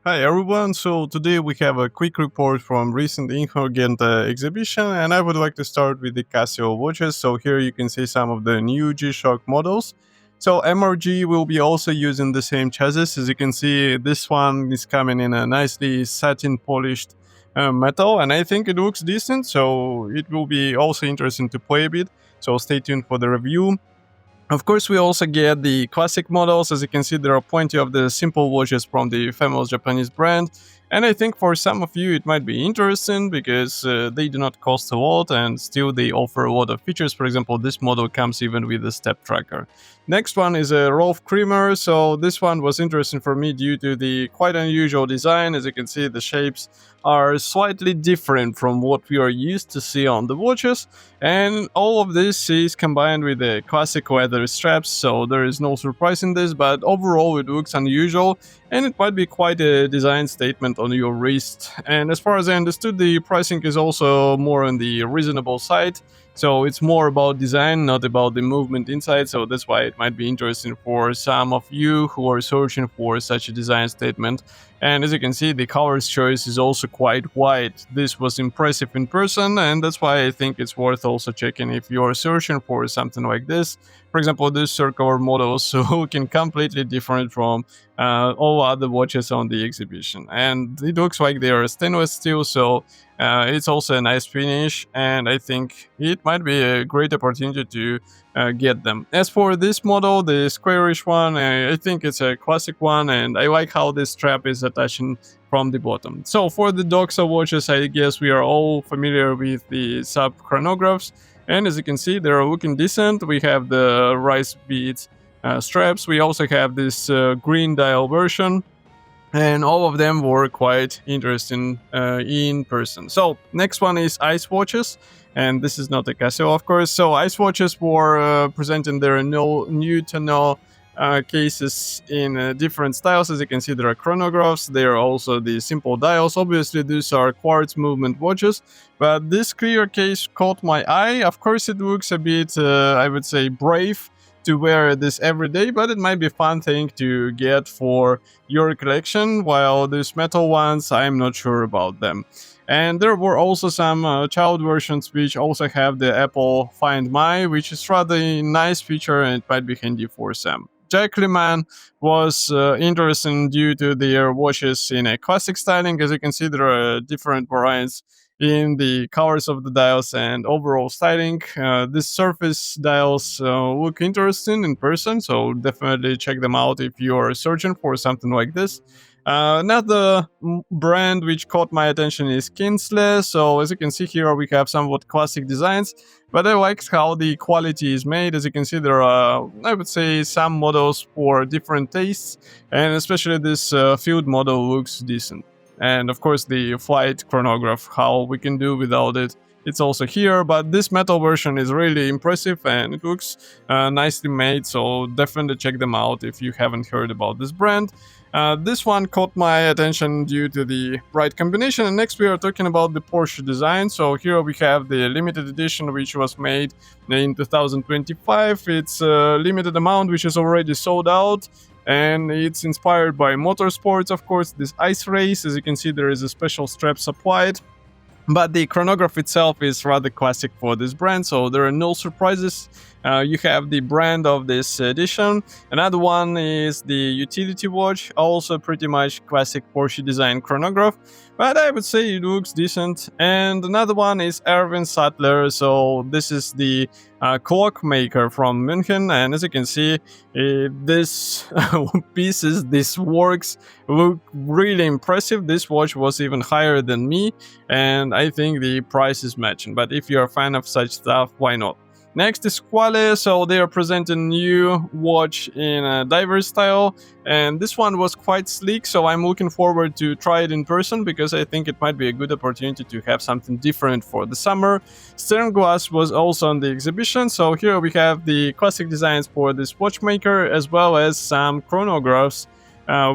Hi everyone, so today we have a quick report from recent Inhorgenta exhibition, and I would like to start with the Casio watches. So here you can see some of the new G-Shock models. So MRG will be also using the same chassis. As you can see, this one is coming in a nicely satin polished metal, and I think it looks decent, so it will be also interesting to play a bit. So stay tuned for the review. Of course, we also get the classic models. As you can see, there are plenty of the simple watches from the famous Japanese brand. And I think for some of you it might be interesting because they do not cost a lot and still they offer a lot of features. For example, this model comes even with a step tracker. Next one is a Rolf Cremer. So this one was interesting for me due to the quite unusual design. As you can see, the shapes are slightly different from what we are used to see on the watches, and all of this is combined with the classic leather straps, so there is no surprise in this, but overall it looks unusual and it might be quite a design statement on your wrist. And as far as I understood, the pricing is also more on the reasonable side, so it's more about design, not about the movement inside, so that's why it might be interesting for some of you who are searching for such a design statement. And as you can see, the colors choice is also quite wide. This was impressive in person, and that's why I think it's worth also checking if you're searching for something like this. For example, this circular model is looking completely different from all other watches on the exhibition. And it looks like they are stainless steel, so it's also a nice finish, and I think it might be a great opportunity to get them. As for this model, the squarish one, I think it's a classic one, and I like how this strap is attaching from the bottom. So for the Doxa watches, I guess we are all familiar with the sub chronographs, and as you can see, they're looking decent. We have the rice beads straps. We also have this green dial version, and all of them were quite interesting in person. So next one is ice watches, and this is not a Casio, of course. So ice watches were presenting their new tonneau cases in different styles. As you can see, there are chronographs, there are also the simple dials. Obviously these are quartz movement watches, but this clear case caught my eye. Of course it looks a bit I would say brave to wear this every day, but it might be a fun thing to get for your collection, while these metal ones, I'm not sure about them. And there were also some child versions which also have the Apple Find My, which is rather a nice feature and it might be handy for some. Jacques Lemans was interesting due to their watches in a classic styling. As you can see, there are different variants in the colors of the dials and overall styling. These surface dials look interesting in person, so definitely check them out if you are searching for something like this. Another brand which caught my attention is Kienzle. So as you can see here, we have somewhat classic designs, but I like how the quality is made. As you can see, there are, I would say, some models for different tastes, and especially this field model looks decent. And of course, the flight chronograph, how we can do without it, it's also here, but this metal version is really impressive and it looks nicely made, so definitely check them out if you haven't heard about this brand. This one caught my attention due to the bright combination, and next we are talking about the Porsche Design. So here we have the limited edition which was made in 2025. It's a limited amount which is already sold out, and it's inspired by motorsports, of course, this ice race. As you can see, there is a special strap supplied. But the chronograph itself is rather classic for this brand, so there are no surprises. You have the brand of this edition. Another one is the utility watch, also pretty much classic Porsche design chronograph, but I would say it looks decent. And another one is Arvin Satler, so this is the clock maker from Munich, and as you can see, this pieces, this works look really impressive. This watch was even higher than me, and I think the price is matching, but if you're a fan of such stuff, why not? Next is Qual, so they are presenting new watch in a diverse style, and this one was quite sleek, so I'm looking forward to try it in person because I think it might be a good opportunity to have something different for the summer. Stern glass was also on the exhibition, so here we have the classic designs for this watchmaker as well as some chronographs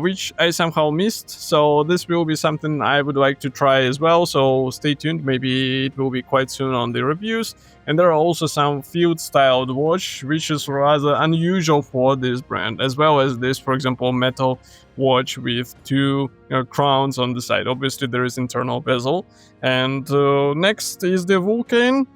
which I somehow missed. So this will be something I would like to try as well. So stay tuned. Maybe it will be quite soon on the reviews. And there are also some field-styled watch, which is rather unusual for this brand, as well as this, for example, metal watch with two crowns on the side. Obviously, there is internal bezel. And next is the Vulcain.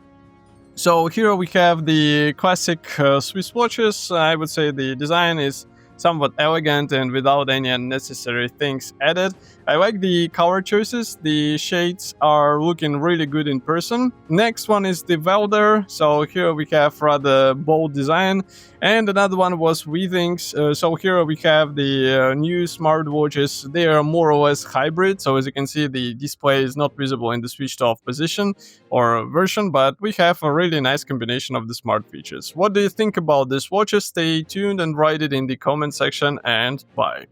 So here we have the classic Swiss watches. I would say the design is somewhat elegant and without any unnecessary things added. I like the color choices. The shades are looking really good in person. Next one is the Welder. So here we have rather bold design. And another one was Withings. So here we have the new smartwatches. They are more or less hybrid. So as you can see, the display is not visible in the switched off position or version, but we have a really nice combination of the smart features. What do you think about this watches? Stay tuned and write it in the comment section, and bye.